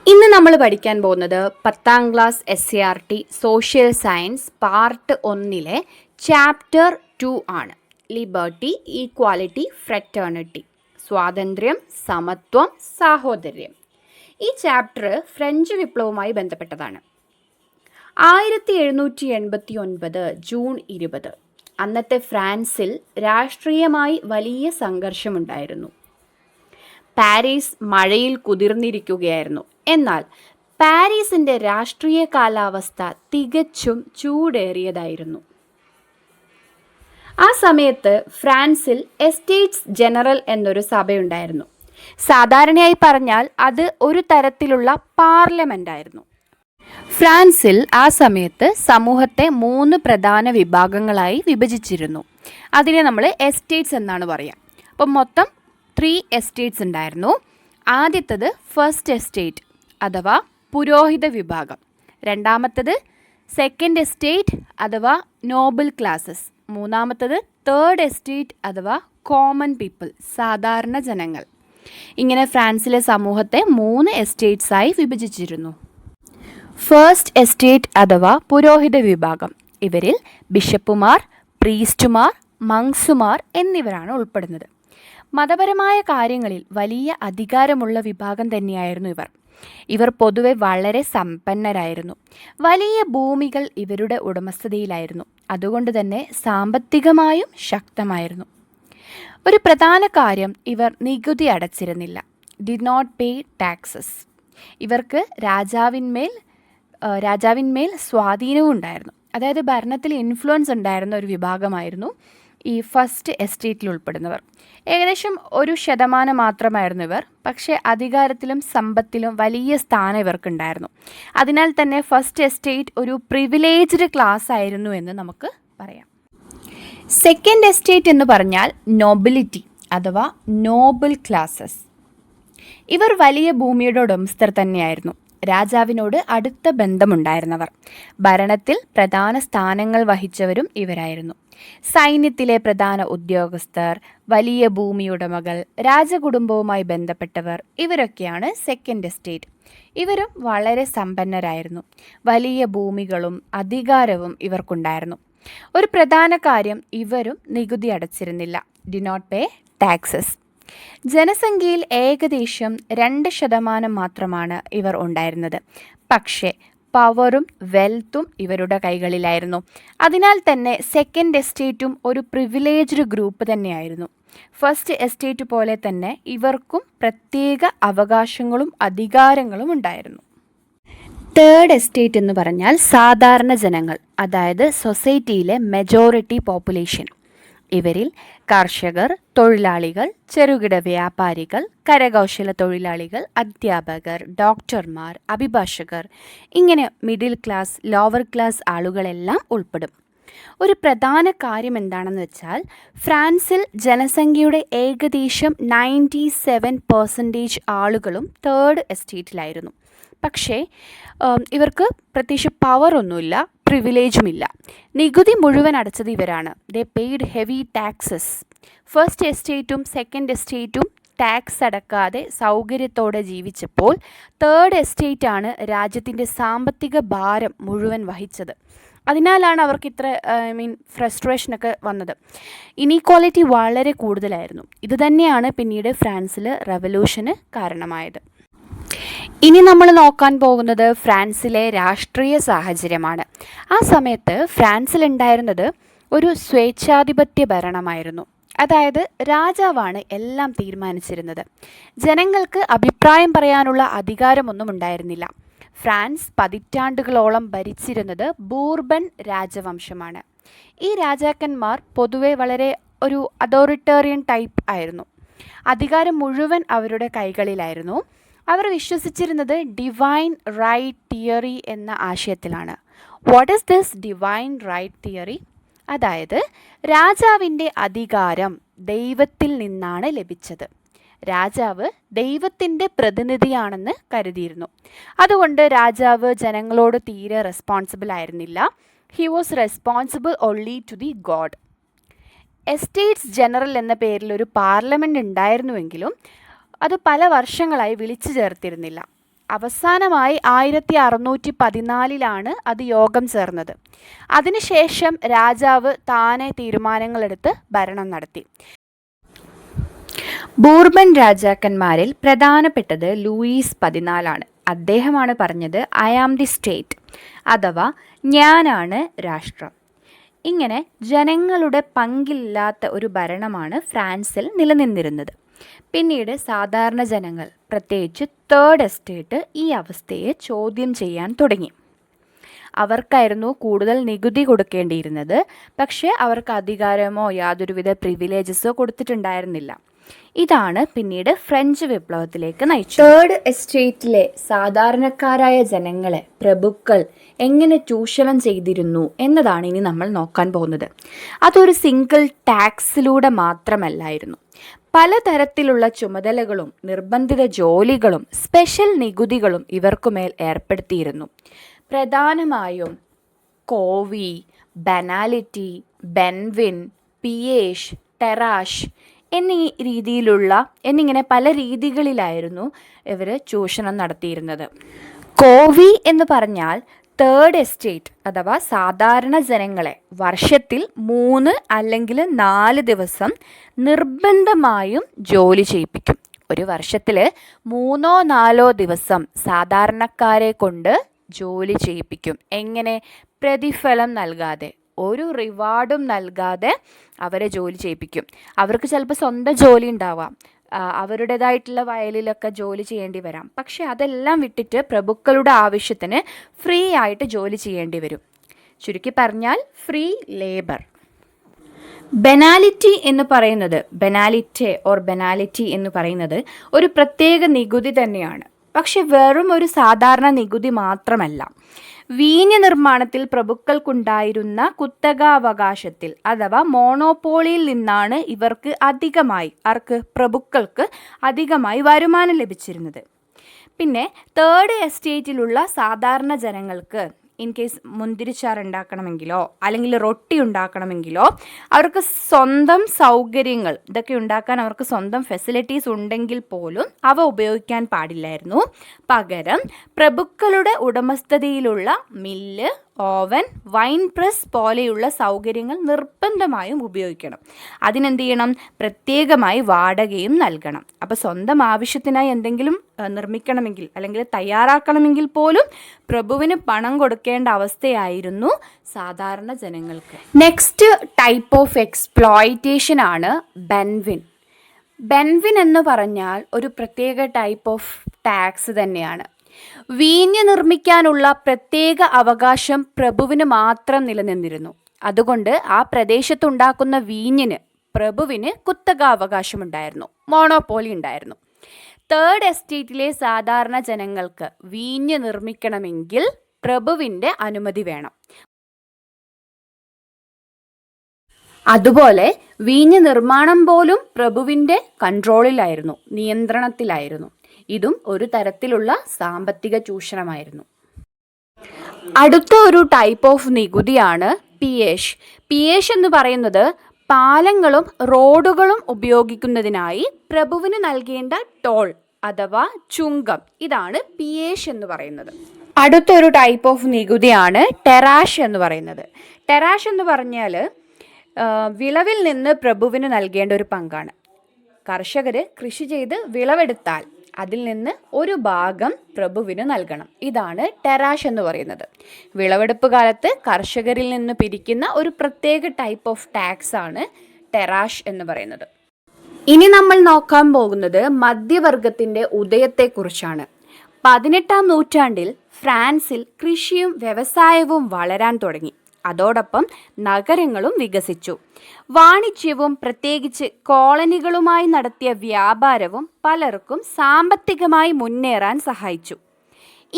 ഇന്ന് നമ്മൾ പഠിക്കാൻ പോകുന്നത് 10ാം class SCRT social science part 1 chapter 2 ആണ്. ലിബർട്ടി, ഈക്വാലിറ്റി, ഫ്രറ്റേണിറ്റി, സ്വാതന്ത്ര്യം, സമത്വം, സാഹോദര്യം. ഈ ചാപ്റ്റർ ഫ്രഞ്ച് വിപ്ലവവുമായി ബന്ധപ്പെട്ടതാണ്. 1789 ജൂൺ 20 അന്നത്തെ ഫ്രാൻസിൽ രാഷ്ട്രീയമായി വലിയ സംഘർഷമുണ്ടായിരുന്നു. പാരീസ് മഴയിൽ കുതിർന്നിരിക്കുകയായിരുന്നു. എന്നാൽ പാരീസിൻ്റെ രാഷ്ട്രീയ കാലാവസ്ഥ തികച്ചും ചൂടേറിയതായിരുന്നു. ആ സമയത്ത് ഫ്രാൻസിൽ എസ്റ്റേറ്റ്സ് ജനറൽ എന്നൊരു സഭയുണ്ടായിരുന്നു. സാധാരണയായി പറഞ്ഞാൽ അത് ഒരു തരത്തിലുള്ള പാർലമെൻ്റ് ആയിരുന്നു. ഫ്രാൻസിൽ ആ സമയത്ത് സമൂഹത്തെ 3 പ്രധാന വിഭാഗങ്ങളായി വിഭജിച്ചിരുന്നു. അതിനെ നമ്മൾ എസ്റ്റേറ്റ്സ് എന്നാണ് പറയുക. അപ്പം മൊത്തം 3 എസ്റ്റേറ്റ്സ് ഉണ്ടായിരുന്നു. ആദ്യത്തത് ഫസ്റ്റ് എസ്റ്റേറ്റ് അഥവാ പുരോഹിത വിഭാഗം, രണ്ടാമത്തത് സെക്കൻഡ് എസ്റ്റേറ്റ് അഥവാ നോബിൾ ക്ലാസസ്, മൂന്നാമത്തത് തേർഡ് എസ്റ്റേറ്റ് അഥവാ കോമൺ പീപ്പിൾ, സാധാരണ ജനങ്ങൾ. ഇങ്ങനെ ഫ്രാൻസിലെ സമൂഹത്തെ 3 എസ്റ്റേറ്റ്സായി വിഭജിച്ചിരുന്നു. ഫസ്റ്റ് എസ്റ്റേറ്റ് അഥവാ പുരോഹിത വിഭാഗം, ഇവരിൽ ബിഷപ്പുമാർ, പ്രീസ്റ്റുമാർ, മങ്സുമാർ എന്നിവരാണ് ഉൾപ്പെടുന്നത്. മതപരമായ കാര്യങ്ങളിൽ വലിയ അധികാരമുള്ള വിഭാഗം തന്നെയായിരുന്നു ഇവർ. ഇവർ പൊതുവെ വളരെ സമ്പന്നരായിരുന്നു. വലിയ ഭൂമികൾ ഇവരുടെ ഉടമസ്ഥതയിലായിരുന്നു. അതുകൊണ്ട് തന്നെ സാമ്പത്തികമായും ശക്തമായിരുന്നു. ഒരു പ്രധാന കാര്യം, ഇവർ നികുതി അടച്ചിരുന്നില്ല. Did not pay taxes. ഇവർക്ക് രാജാവിന്മേൽ സ്വാധീനവും ഉണ്ടായിരുന്നു. അതായത് ഭരണത്തിൽ ഇൻഫ്ലുവൻസ് ഉണ്ടായിരുന്ന ഒരു വിഭാഗമായിരുന്നു ഈ ഫസ്റ്റ് എസ്റ്റേറ്റിൽ ഉൾപ്പെടുന്നവർ. ഏകദേശം 1% മാത്രമായിരുന്നു ഇവർ. പക്ഷേ അധികാരത്തിലും സമ്പത്തിലും വലിയ സ്ഥാനം ഇവർക്കുണ്ടായിരുന്നു. അതിനാൽ തന്നെ ഫസ്റ്റ് എസ്റ്റേറ്റ് ഒരു പ്രിവിലേജ്ഡ് ക്ലാസ് ആയിരുന്നു എന്ന് നമുക്ക് പറയാം. സെക്കൻഡ് എസ്റ്റേറ്റ് എന്ന് പറഞ്ഞാൽ നൊബിലിറ്റി അഥവാ നോബിൾ ക്ലാസസ്. ഇവർ വലിയ ഭൂമിയുടെ ഉടമസ്ഥർ തന്നെയായിരുന്നു. രാജാവിനോട് അടുത്ത ബന്ധമുണ്ടായിരുന്നവർ. ഭരണത്തിൽ പ്രധാന സ്ഥാനങ്ങൾ വഹിച്ചവരും ഇവരായിരുന്നു. സൈന്യത്തിലെ പ്രധാന ഉദ്യോഗസ്ഥർ, വലിയ ഭൂമിയുടമകൾ, രാജകുടുംബവുമായി ബന്ധപ്പെട്ടവർ, ഇവരൊക്കെയാണ് സെക്കൻഡ് എസ്റ്റേറ്റ്. ഇവരും വളരെ സമ്പന്നരായിരുന്നു. വലിയ ഭൂമികളും അധികാരവും ഇവർക്കുണ്ടായിരുന്നു. ഒരു പ്രധാന കാര്യം, ഇവരും നികുതി അടച്ചിരുന്നില്ല. Did not pay taxes. ജനസംഖ്യയിൽ ഏകദേശം 2% മാത്രമാണ് ഇവർ ഉണ്ടായിരുന്നത്. പക്ഷേ പവറും വെൽത്തും ഇവരുടെ കൈകളിലായിരുന്നു. അതിനാൽ തന്നെ സെക്കൻഡ് എസ്റ്റേറ്റും ഒരു പ്രിവിലേജ്ഡ് ഗ്രൂപ്പ് തന്നെയായിരുന്നു. ഫസ്റ്റ് എസ്റ്റേറ്റ് പോലെ തന്നെ ഇവർക്കും പ്രത്യേക അവകാശങ്ങളും അധികാരങ്ങളും ഉണ്ടായിരുന്നു. തേർഡ് എസ്റ്റേറ്റ് എന്ന് പറഞ്ഞാൽ സാധാരണ ജനങ്ങൾ, അതായത് സൊസൈറ്റിയിലെ മെജോറിറ്റി പോപ്പുലേഷൻ. ഇവരിൽ കർഷകർ, തൊഴിലാളികൾ, ചെറുകിട വ്യാപാരികൾ, കരകൗശല തൊഴിലാളികൾ, അധ്യാപകർ, ഡോക്ടർമാർ, അഭിഭാഷകർ, ഇങ്ങനെ മിഡിൽ ക്ലാസ്, ലോവർ ക്ലാസ് ആളുകളെല്ലാം ഉൾപ്പെടും. ഒരു പ്രധാന കാര്യം എന്താണെന്ന് വെച്ചാൽ, ഫ്രാൻസിൽ ജനസംഖ്യയുടെ ഏകദേശം 97% ആളുകളും തേർഡ് എസ്റ്റേറ്റിലായിരുന്നു. പക്ഷേ ഇവർക്ക് പ്രത്യേകിച്ച് പവറൊന്നുമില്ല, പ്രിവിലേജുമില്ല. നികുതി മുഴുവൻ അടച്ചത് ഇവരാണ്. They paid heavy taxes. First എസ്റ്റേറ്റും സെക്കൻഡ് എസ്റ്റേറ്റും ടാക്സ് അടക്കാതെ സൗകര്യത്തോടെ ജീവിച്ചപ്പോൾ തേർഡ് എസ്റ്റേറ്റാണ് രാജ്യത്തിൻ്റെ സാമ്പത്തിക ഭാരം മുഴുവൻ വഹിച്ചത്. അതിനാലാണ് അവർക്ക് ഇത്ര ഫ്രസ്ട്രേഷനൊക്കെ വന്നത്. ഇനീക്വാലിറ്റി വളരെ കൂടുതലായിരുന്നു. ഇത് തന്നെയാണ് പിന്നീട് ഫ്രാൻസിൽ റവല്യൂഷന് കാരണമായത്. ഇനി നമ്മൾ നോക്കാൻ പോകുന്നത് ഫ്രാൻസിലെ രാഷ്ട്രീയ സാഹചര്യമാണ്. ആ സമയത്ത് ഫ്രാൻസിലുണ്ടായിരുന്നത് ഒരു സ്വേച്ഛാധിപത്യ ഭരണമായിരുന്നു. അതായത് രാജാവാണ് എല്ലാം തീരുമാനിച്ചിരുന്നത്. ജനങ്ങൾക്ക് അഭിപ്രായം പറയാനുള്ള അധികാരമൊന്നും ഉണ്ടായിരുന്നില്ല. ഫ്രാൻസ് പതിറ്റാണ്ടുകളോളം ഭരിച്ചിരുന്നത് ബൂർബൺ രാജവംശമാണ്. ഈ രാജാക്കന്മാർ പൊതുവെ വളരെ ഒരു അതോറിറ്റേറിയൻ ടൈപ്പ് ആയിരുന്നു. അധികാരം മുഴുവൻ അവരുടെ കൈകളിലായിരുന്നു. അവർ വിശ്വസിച്ചിരുന്നത് ഡിവൈൻ റൈറ്റ് തിയറി എന്ന ആശയത്തിലാണ്. What is this divine right theory? അതായത് രാജാവിൻ്റെ അധികാരം ദൈവത്തിൽ നിന്നാണ് ലഭിച്ചത്. രാജാവ് ദൈവത്തിൻ്റെ പ്രതിനിധിയാണെന്ന് കരുതിയിരുന്നു. അതുകൊണ്ട് രാജാവ് ജനങ്ങളോട് തീരെ റെസ്പോൺസിബിൾ ആയിരുന്നില്ല. He was responsible only to the God. Estates general എന്ന പേരിൽ ഒരു പാർലമെൻറ്റ് ഉണ്ടായിരുന്നുവെങ്കിലും അത് പല വർഷങ്ങളായി വിളിച്ചു ചേർത്തിരുന്നില്ല. അവസാനമായി 1614 അത് യോഗം ചേർന്നത്. അതിനുശേഷം രാജാവ് താനെ തീരുമാനങ്ങളെടുത്ത് ഭരണം നടത്തി. ബൂർബൻ രാജാക്കന്മാരിൽ പ്രധാനപ്പെട്ടത് ലൂയിസ് 14 അദ്ദേഹമാണ് പറഞ്ഞത് ഐ ആം ദി സ്റ്റേറ്റ്, അഥവാ ഞാനാണ് രാഷ്ട്രം. ഇങ്ങനെ ജനങ്ങളുടെ പങ്കില്ലാത്ത ഒരു ഭരണമാണ് ഫ്രാൻസിൽ നിലനിന്നിരുന്നത്. പിന്നീട് സാധാരണ ജനങ്ങൾ, പ്രത്യേകിച്ച് തേർഡ് എസ്റ്റേറ്റ്, ഈ അവസ്ഥയെ ചോദ്യം ചെയ്യാൻ തുടങ്ങി. അവർക്കായിരുന്നു കൂടുതൽ നികുതി കൊടുക്കേണ്ടിയിരുന്നത്. പക്ഷേ അവർക്ക് അധികാരമോ യാതൊരുവിധ പ്രിവിലേജസോ കൊടുത്തിട്ടുണ്ടായിരുന്നില്ല. ഇതാണ് പിന്നീട് ഫ്രഞ്ച് വിപ്ലവത്തിലേക്ക് നയിച്ചത്. തേർഡ് എസ്റ്റേറ്റിലെ സാധാരണക്കാരായ ജനങ്ങളെ പ്രഭുക്കൾ എങ്ങനെ ചൂഷണം ചെയ്തിരുന്നു എന്നതാണ് ഇനി നമ്മൾ നോക്കാൻ പോകുന്നത്. അതൊരു സിംഗിൾ ടാക്സിലൂടെ മാത്രമല്ലായിരുന്നു. പലതരത്തിലുള്ള ചുമതലകളും നിർബന്ധിത ജോലികളും സ്പെഷ്യൽ നികുതികളും ഇവർക്കുമേൽ ഏർപ്പെടുത്തിയിരുന്നു. പ്രധാനമായും കോവി, ബനാലിറ്റി, ബെൻവിൻ, പിയേഷ്, ടെറാഷ് എന്നിങ്ങനെ പല രീതികളിലായിരുന്നു ഇവർ ചൂഷണം നടത്തിയിരുന്നത്. കോവി എന്ന് പറഞ്ഞാൽ തേർഡ് എസ്റ്റേറ്റ് അഥവാ സാധാരണ ജനങ്ങളെ വർഷത്തിൽ 3 അല്ലെങ്കിൽ 4 ദിവസം നിർബന്ധമായും ജോലി ചെയ്യിപ്പിക്കും. ഒരു വർഷത്തിൽ 3-4 ദിവസം സാധാരണക്കാരെ കൊണ്ട് ജോലി ചെയ്യിപ്പിക്കും. എങ്ങനെ? പ്രതിഫലം നൽകാതെ, ഒരു റിവാർഡും നൽകാതെ അവരെ ജോലി ചെയ്യിപ്പിക്കും. അവർക്ക് ചിലപ്പോൾ സ്വന്തം ജോലി ഉണ്ടാവാം, അവരുടേതായിട്ടുള്ള വയലിലൊക്കെ ജോലി ചെയ്യേണ്ടി വരാം. പക്ഷെ അതെല്ലാം വിട്ടിട്ട് പ്രഭുക്കളുടെ ആവശ്യത്തിന് ഫ്രീ ആയിട്ട് ജോലി ചെയ്യേണ്ടി വരും. ചുരുക്കി പറഞ്ഞാൽ ഫ്രീ ലേബർ. ബെനാലിറ്റി എന്ന് പറയുന്നത് ഒരു പ്രത്യേക നികുതി തന്നെയാണ്. പക്ഷെ വെറും ഒരു സാധാരണ നികുതി മാത്രമല്ല. വീഞ്ഞ് നിർമ്മാണത്തിൽ പ്രഭുക്കൾക്കുണ്ടായിരുന്ന കുത്തകാവകാശത്തിൽ അഥവാ മോണോപോളിയിൽ നിന്നാണ് ഇവർക്ക് പ്രഭുക്കൾക്ക് അധികമായി വരുമാനം ലഭിച്ചിരുന്നത്. പിന്നെ തേർഡ് എസ്റ്റേറ്റിലുള്ള സാധാരണ ജനങ്ങൾക്ക് ഇൻ കേസ് മുന്തിരിച്ചാറ് ഉണ്ടാക്കണമെങ്കിലോ അല്ലെങ്കിൽ റൊട്ടി ഉണ്ടാക്കണമെങ്കിലോ അവർക്ക് സ്വന്തം സൗകര്യങ്ങൾ ഇതൊക്കെ ഉണ്ടാക്കാൻ അവർക്ക് സ്വന്തം ഫെസിലിറ്റീസ് ഉണ്ടെങ്കിൽ പോലും അവ ഉപയോഗിക്കാൻ പാടില്ലായിരുന്നു. പകരം പ്രഭുക്കളുടെ ഉടമസ്ഥതയിലുള്ള മില്ല്, ഓവൻ, വൈൻ പ്രസ് പോലെയുള്ള സൗകര്യങ്ങൾ നിർബന്ധമായും ഉപയോഗിക്കണം. അതിനെന്ത് ചെയ്യണം? പ്രത്യേകമായി വാടകയും നൽകണം. അപ്പോൾ സ്വന്തം ആവശ്യത്തിനായി എന്തെങ്കിലും നിർമ്മിക്കണമെങ്കിൽ അല്ലെങ്കിൽ തയ്യാറാക്കണമെങ്കിൽ പോലും പ്രഭുവിന് പണം കൊടുക്കേണ്ട അവസ്ഥയായിരുന്നു സാധാരണ ജനങ്ങൾക്ക്. നെക്സ്റ്റ് ടൈപ്പ് ഓഫ് എക്സ്പ്ലോയിറ്റേഷൻ ആണ് ബെൻവിൻ. ബെൻവിൻ എന്ന് പറഞ്ഞാൽ ഒരു പ്രത്യേക ടൈപ്പ് ഓഫ് ടാക്സ് തന്നെയാണ്. വീഞ്ഞ് നിർമ്മിക്കാനുള്ള പ്രത്യേക അവകാശം പ്രഭുവിന് മാത്രം നിലനിന്നിരുന്നു. അതുകൊണ്ട് ആ പ്രദേശത്തുണ്ടാക്കുന്ന വീഞ്ഞിന് പ്രഭുവിന് കുത്തകാവകാശമുണ്ടായിരുന്നു, മോണോപോളി ഉണ്ടായിരുന്നു. തേർഡ് എസ്റ്റേറ്റിലെ സാധാരണ ജനങ്ങൾക്ക് വീഞ്ഞ് നിർമ്മിക്കണമെങ്കിൽ പ്രഭുവിൻ്റെ അനുമതി വേണം. അതുപോലെ വീഞ്ഞ് നിർമ്മാണം പോലും പ്രഭുവിൻ്റെ കൺട്രോളിലായിരുന്നു, നിയന്ത്രണത്തിലായിരുന്നു. ഇതും ഒരു തരത്തിലുള്ള സാമ്പത്തിക ചൂഷണമായിരുന്നു. അടുത്ത ഒരു ടൈപ്പ് ഓഫ് നികുതിയാണ് പിയേഷ്. പിയേഷ് എന്ന് പറയുന്നത് പാലങ്ങളും റോഡുകളും ഉപയോഗിക്കുന്നതിനായി പ്രഭുവിന് നൽകേണ്ട ടോൾ അഥവാ ചുങ്കം. ഇതാണ് പിയേഷ് എന്ന് പറയുന്നത്. അടുത്തൊരു ടൈപ്പ് ഓഫ് നികുതിയാണ് ടെറാഷ് എന്ന് പറയുന്നത്. ടെറാഷ് എന്ന് പറഞ്ഞാൽ വിളവിൽ നിന്ന് പ്രഭുവിന് നൽകേണ്ട ഒരു പങ്കാണ്. കർഷകർ കൃഷി ചെയ്ത് വിളവെടുത്താൽ അതിൽ നിന്ന് ഒരു ഭാഗം പ്രഭുവിന് നൽകണം. ഇതാണ് ടെറാഷ് എന്ന് പറയുന്നത്. വിളവെടുപ്പ് കാലത്ത് കർഷകരിൽ നിന്ന് പിരിക്കുന്ന ഒരു പ്രത്യേക ടൈപ്പ് ഓഫ് ടാക്സ് ആണ് ടെറാഷ് എന്ന് പറയുന്നത്. ഇനി നമ്മൾ നോക്കാൻ പോകുന്നത് മധ്യവർഗത്തിൻ്റെ ഉദയത്തെക്കുറിച്ചാണ്. 18-ാം നൂറ്റാണ്ടിൽ ഫ്രാൻസിൽ കൃഷിയും വ്യവസായവും വളരാൻ തുടങ്ങി. അതോടൊപ്പം നഗരങ്ങളും വികസിച്ചു. വാണിജ്യവും പ്രത്യേകിച്ച് കോളനികളുമായി നടത്തിയ വ്യാപാരവും പലർക്കും സാമ്പത്തികമായി മുന്നേറാൻ സഹായിച്ചു.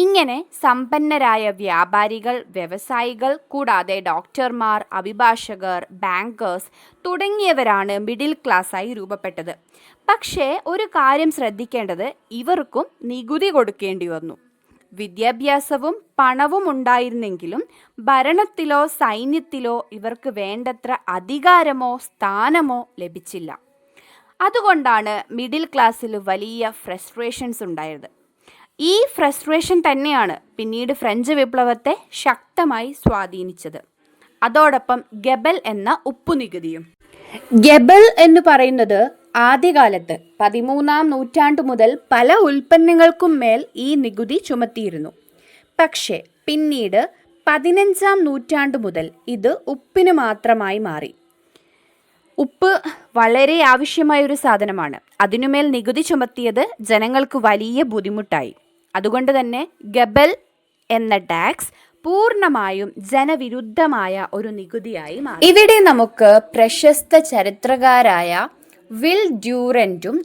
ഇങ്ങനെ സമ്പന്നരായ വ്യാപാരികൾ, വ്യവസായികൾ, കൂടാതെ ഡോക്ടർമാർ, അഭിഭാഷകർ, ബാങ്കേഴ്സ് തുടങ്ങിയവരാണ് മിഡിൽ ക്ലാസ്സായി രൂപപ്പെട്ടത്. പക്ഷേ ഒരു കാര്യം ശ്രദ്ധിക്കേണ്ടത്, ഇവർക്കും നികുതി കൊടുക്കേണ്ടി വന്നു. വിദ്യാഭ്യാസവും പണവും ഉണ്ടായിരുന്നെങ്കിലും ഭരണത്തിലോ സൈന്യത്തിലോ ഇവർക്ക് വേണ്ടത്ര അധികാരമോ സ്ഥാനമോ ലഭിച്ചില്ല. അതുകൊണ്ടാണ് മിഡിൽ ക്ലാസ്സിൽ വലിയ ഫ്രസ്ട്രേഷൻസ് ഉണ്ടായത്. ഈ ഫ്രസ്ട്രേഷൻ തന്നെയാണ് പിന്നീട് ഫ്രഞ്ച് വിപ്ലവത്തെ ശക്തമായി സ്വാധീനിച്ചത്. അതോടൊപ്പം ഗബൽ എന്ന ഉപ്പുനികുതിയും. ഗബൽ എന്ന് പറയുന്നത് ആദ്യകാലത്ത് 13-ാം നൂറ്റാണ്ടു മുതൽ പല ഉൽപ്പന്നങ്ങൾക്കും മേൽ ഈ നികുതി ചുമത്തിയിരുന്നു. പക്ഷേ പിന്നീട് 15-ാം നൂറ്റാണ്ടു മുതൽ ഇത് ഉപ്പിന് മാത്രമായി മാറി. ഉപ്പ് വളരെ ആവശ്യമായ ഒരു സാധനമാണ്. അതിനുമേൽ നികുതി ചുമത്തിയത് ജനങ്ങൾക്ക് വലിയ ബുദ്ധിമുട്ടായി. അതുകൊണ്ട് തന്നെ ഗബൽ എന്ന ടാക്സ് പൂർണ്ണമായും ജനവിരുദ്ധമായ ഒരു നികുതിയായി മാറി. ഇവിടെ നമുക്ക് പ്രശസ്ത ചരിത്രകാരായ വിൽ ഡ്യൂറന്റും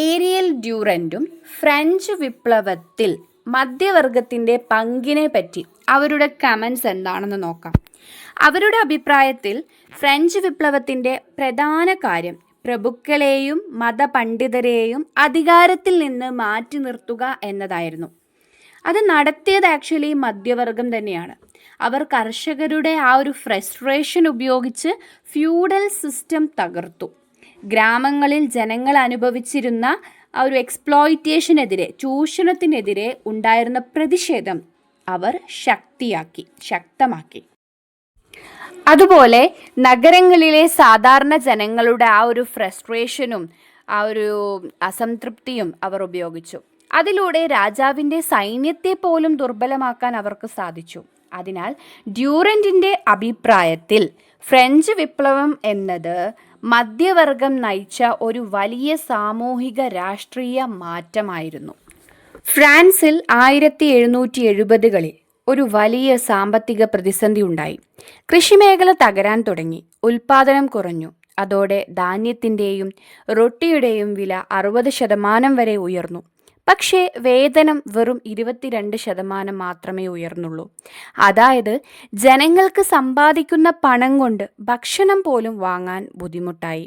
ഏരിയൽ ഡ്യൂറന്റും ഫ്രഞ്ച് വിപ്ലവത്തിൽ മധ്യവർഗത്തിൻ്റെ പങ്കിനെ പറ്റി അവരുടെ കമൻസ് എന്താണെന്ന് നോക്കാം. അവരുടെ അഭിപ്രായത്തിൽ ഫ്രഞ്ച് വിപ്ലവത്തിൻ്റെ പ്രധാന കാര്യം പ്രഭുക്കളെയും മതപണ്ഡിതരെയും അധികാരത്തിൽ നിന്ന് മാറ്റി നിർത്തുക എന്നതായിരുന്നു. അത് നടത്തിയത് ആക്ച്വലി മധ്യവർഗം തന്നെയാണ്. അവർ കർഷകരുടെ ആ ഒരു ഫ്രസ്ട്രേഷൻ ഉപയോഗിച്ച് ഫ്യൂഡൽ സിസ്റ്റം തകർത്തു. ഗ്രാമങ്ങളിൽ ജനങ്ങൾ അനുഭവിച്ചിരുന്ന ആ ഒരു എക്സ്പ്ലോയിറ്റേഷനെതിരെ, ചൂഷണത്തിനെതിരെ ഉണ്ടായിരുന്ന പ്രതിഷേധം അവർ ശക്തമാക്കി. അതുപോലെ നഗരങ്ങളിലെ സാധാരണ ജനങ്ങളുടെ ആ ഒരു ഫ്രസ്ട്രേഷനും ആ ഒരു അസംതൃപ്തിയും അവർ ഉപയോഗിച്ചു. അതിലൂടെ രാജാവിൻ്റെ സൈന്യത്തെ പോലും ദുർബലമാക്കാൻ അവർക്ക് സാധിച്ചു. അതിനാൽ ഡ്യൂറന്റിൻ്റെ അഭിപ്രായത്തിൽ ഫ്രഞ്ച് വിപ്ലവം എന്നത് മധ്യവർഗം നയിച്ച ഒരു വലിയ സാമൂഹിക രാഷ്ട്രീയ മാറ്റമായിരുന്നു. ഫ്രാൻസിൽ 1770-കളിൽ ഒരു വലിയ സാമ്പത്തിക പ്രതിസന്ധി ഉണ്ടായി. കൃഷിമേഖല തകരാൻ തുടങ്ങി. ഉൽപാദനം കുറഞ്ഞു. അതോടെ ധാന്യത്തിൻ്റെയും റൊട്ടിയുടെയും വില 60% വരെ ഉയർന്നു. പക്ഷേ വേതനം വെറും 22% മാത്രമേ ഉയർന്നുള്ളൂ. അതായത് ജനങ്ങൾക്ക് സമ്പാദിക്കുന്ന പണം കൊണ്ട് ഭക്ഷണം പോലും വാങ്ങാൻ ബുദ്ധിമുട്ടായി.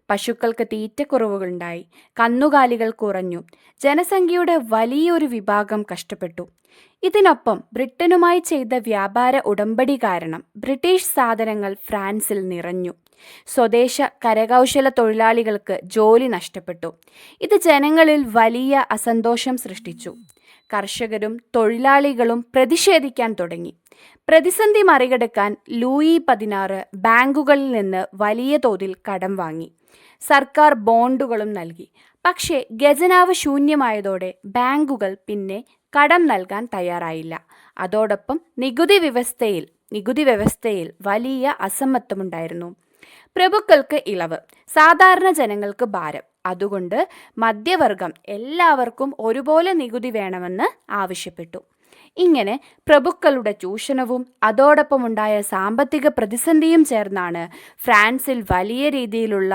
പശുക്കൾക്ക് തീറ്റക്കുറവുകളുണ്ടായി. കന്നുകാലികൾ കുറഞ്ഞു. ജനസംഖ്യയുടെ വലിയൊരു വിഭാഗം കഷ്ടപ്പെട്ടു. ഇതിനൊപ്പം ബ്രിട്ടനുമായി ചെയ്ത വ്യാപാര ഉടമ്പടി കാരണം ബ്രിട്ടീഷ് സാധനങ്ങൾ ഫ്രാൻസിൽ നിറഞ്ഞു. സ്വദേശ കരകൗശല തൊഴിലാളികൾക്ക് ജോലി നഷ്ടപ്പെട്ടു. ഇത് ജനങ്ങളിൽ വലിയ അസന്തോഷം സൃഷ്ടിച്ചു. കർഷകരും തൊഴിലാളികളും പ്രതിഷേധിക്കാൻ തുടങ്ങി. പ്രതിസന്ധി മറികടക്കാൻ ലൂയി 16 ബാങ്കുകളിൽ നിന്ന് വലിയ തോതിൽ കടം വാങ്ങി. സർക്കാർ ബോണ്ടുകളും നൽകി. പക്ഷേ ഖജനാവ് ശൂന്യമായതോടെ ബാങ്കുകൾ പിന്നെ കടം നൽകാൻ തയ്യാറായില്ല. അതോടൊപ്പം നികുതി വ്യവസ്ഥയിൽ വലിയ അസമത്വമുണ്ടായിരുന്നു. പ്രഭുക്കൾക്ക് ഇളവ്, സാധാരണ ജനങ്ങൾക്ക് ഭാരം. അതുകൊണ്ട് മധ്യവർഗം എല്ലാവർക്കും ഒരുപോലെ നികുതി വേണമെന്ന് ആവശ്യപ്പെട്ടു. ഇങ്ങനെ പ്രഭുക്കളുടെ ചൂഷണവും അതോടൊപ്പമുണ്ടായ സാമ്പത്തിക പ്രതിസന്ധിയും ചേർന്നാണ് ഫ്രാൻസിൽ വലിയ രീതിയിലുള്ള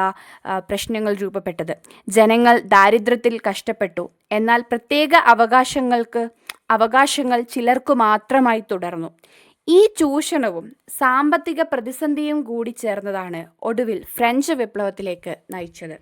പ്രശ്നങ്ങൾ രൂപപ്പെട്ടത്. ജനങ്ങൾ ദാരിദ്ര്യത്തിൽ കഷ്ടപ്പെട്ടു. എന്നാൽ പ്രത്യേക അവകാശങ്ങൾ ചിലർക്കു മാത്രമായി തുടർന്നു. ഈ ചൂഷണവും സാമ്പത്തിക പ്രതിസന്ധിയും കൂടി ചേർന്നതാണ് ഒടുവിൽ ഫ്രഞ്ച് വിപ്ലവത്തിലേക്ക് നയിച്ചത്.